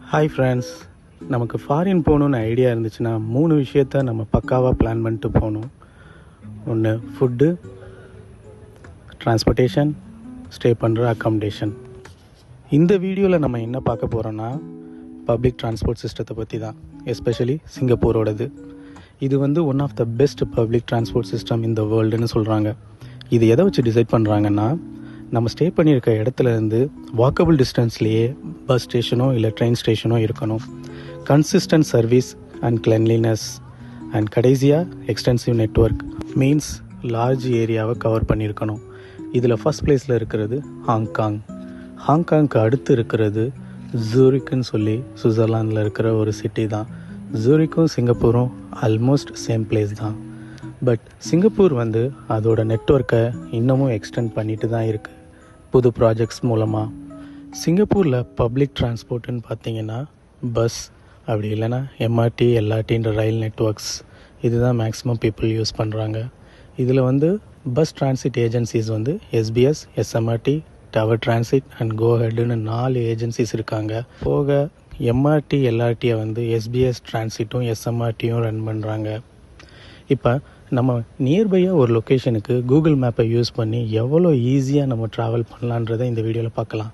Hi friends, நமக்கு foreign போகணுன்னு idea இருந்துச்சுன்னா 3 விஷயத்த நம்ம பக்காவாக பிளான் பண்ணிட்டு போகணும். ஒன்று ஃபுட்டு, டிரான்ஸ்போர்ட்டேஷன், ஸ்டே பண்ணுற அக்காமடேஷன். இந்த வீடியோவில் நம்ம என்ன பார்க்க போகிறோன்னா பப்ளிக் டிரான்ஸ்போர்ட் சிஸ்டத்தை பற்றி தான், எஸ்பெஷலி சிங்கப்பூரோடது. இது one of the best public transport system இந்த வேர்ல்டுன்னு சொல்கிறாங்க. இது எதை வச்சு டிசைட் பண்ணுறாங்கன்னா, நம்ம ஸ்டே பண்ணியிருக்க இடத்துலேருந்து வாக்கபிள் டிஸ்டன்ஸ்லேயே பஸ் ஸ்டேஷனோ இல்லை ட்ரெயின் ஸ்டேஷனோ இருக்கணும். Consistent service and cleanliness and கடைசியாக எக்ஸ்டென்சிவ் நெட்வொர்க் மீன்ஸ் லார்ஜ் ஏரியாவை கவர் பண்ணியிருக்கணும். இதில் ஃபஸ்ட் பிளேஸில் இருக்கிறது ஹாங்காங். ஹாங்காங்க்கு அடுத்து இருக்கிறது ஜூரிக்குன்னு சொல்லி சுவிட்சர்லாந்தில் இருக்கிற ஒரு சிட்டி தான். ஜூரிக்கும் சிங்கப்பூரும் ஆல்மோஸ்ட் சேம் பிளேஸ் தான். பட் சிங்கப்பூர் அதோட நெட்வொர்க்கை இன்னமும் எக்ஸ்டெண்ட் பண்ணிட்டு தான் இருக்குது புது ப்ராஜெக்ட்ஸ் மூலமாக. சிங்கப்பூரில் பப்ளிக் டிரான்ஸ்போர்ட்டுன்னு பார்த்தீங்கன்னா பஸ், அப்படி இல்லைன்னா எம்ஆர்டி, எல்ஆர்டின்ற ரயில் நெட்வொர்க்ஸ், இதுதான் மேக்ஸிமம் பீப்புள் யூஸ் பண்ணுறாங்க. இதில் bus transit agencies SBS, SMRT, Tower Transit and கோஹெட்னு 4 ஏஜென்சிஸ் இருக்காங்க. போக எம்ஆர்டி, எல்ஆர்டியை எஸ்பிஎஸ் டிரான்சிட்டும் எஸ்எம்ஆர்டியும் ரன் பண்ணுறாங்க. இப்போ நம்ம நியர்பையாக ஒரு லொக்கேஷனுக்கு கூகுள் மேப்பை யூஸ் பண்ணி எவ்வளோ ஈஸியாக நம்ம ட்ராவல் பண்ணலான்றதை இந்த வீடியோவில் பார்க்கலாம்.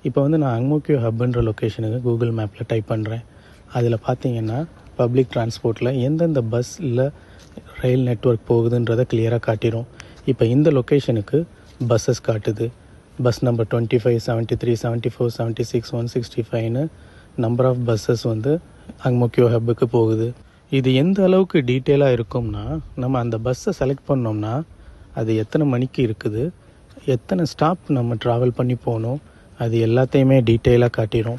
இப்போ நான் அங்மோக்கியோ ஹப்ன்ற லொக்கேஷனுக்கு கூகுள் மேப்பில் டைப் பண்ணுறேன். அதில் பார்த்தீங்கன்னா பப்ளிக் டிரான்ஸ்போர்ட்டில் எந்தெந்த பஸ் இல்லை ரயில் நெட்வொர்க் போகுதுன்றதை கிளியராக காட்டிடும். இப்போ இந்த லொக்கேஷனுக்கு பஸ்ஸஸ் காட்டுது. பஸ் நம்பர் 25, 73, 74, 76, 165ன்னு நம்பர் ஆஃப் பஸ்ஸஸ் அங்மோக்கியோ ஹப்புக்கு போகுது. இது எந்த அளவுக்கு டீட்டெயிலாக இருக்கும்னா, நம்ம அந்த பஸ்ஸை செலக்ட் பண்ணோம்னா அது எத்தனை மணிக்கு இருக்குது, எத்தனை ஸ்டாப் நம்ம ட்ராவல் பண்ணி போகணும், அது எல்லாத்தையுமே டீட்டெயிலாக காட்டிடும்.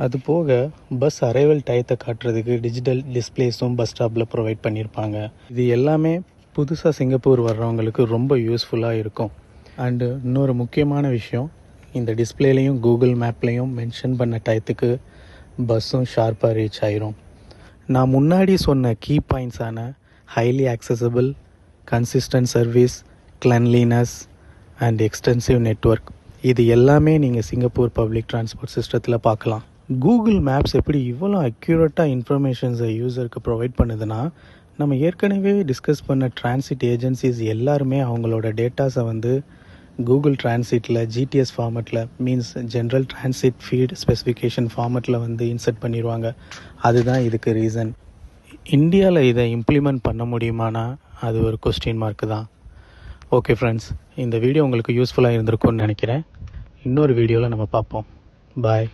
அது போக பஸ் அரைவல் டயத்தை காட்டுறதுக்கு டிஜிட்டல் டிஸ்பிளேஸும் பஸ் ஸ்டாப்பில் ப்ரொவைட் பண்ணியிருப்பாங்க. இது எல்லாமே புதுசாக சிங்கப்பூர் வர்றவங்களுக்கு ரொம்ப யூஸ்ஃபுல்லாக இருக்கும். அண்டு இன்னொரு முக்கியமான விஷயம், இந்த டிஸ்பிளேலையும் கூகுள் மேப்லேயும் மென்ஷன் பண்ண டயத்துக்கு பஸ்ஸும் ஷார்ப்பாக ரீச் ஆயிரும். நான் முன்னாடி சொன்ன கீ பாயிண்ட்ஸான highly accessible, consistent service, cleanliness and extensive network, இது எல்லாமே நீங்கள் சிங்கப்பூர் பப்ளிக் டிரான்ஸ்போர்ட் சிஸ்டத்தில் பார்க்கலாம். கூகுள் மேப்ஸ் எப்படி இவ்வளோ அக்யூரேட்டாக இன்ஃபர்மேஷன்ஸை யூசருக்கு ப்ரொவைட் பண்ணுதுன்னா, நம்ம ஏற்கனவே டிஸ்கஸ் பண்ண டிரான்சிட் ஏஜென்சிஸ் எல்லாருமே அவங்களோட டேட்டாஸை கூகுள் டிரான்சிட்டில் ஜிடிஎஸ் ஃபார்மெட்டில், means general transit field specification ஃபார்மெட்டில் இன்சர்ட் பண்ணிடுவாங்க. அதுதான் இதுக்கு ரீசன். இந்தியாவில் இதை இம்ப்ளிமெண்ட் பண்ண முடியுமானா அது ஒரு கொஸ்டின் மார்க்கு தான். ஓகே ஃப்ரெண்ட்ஸ், இந்த வீடியோ உங்களுக்கு யூஸ்ஃபுல்லாக இருந்திருக்கும்னு நினைக்கிறேன். இன்னொரு வீடியோவில் நம்ம பார்ப்போம். பாய்.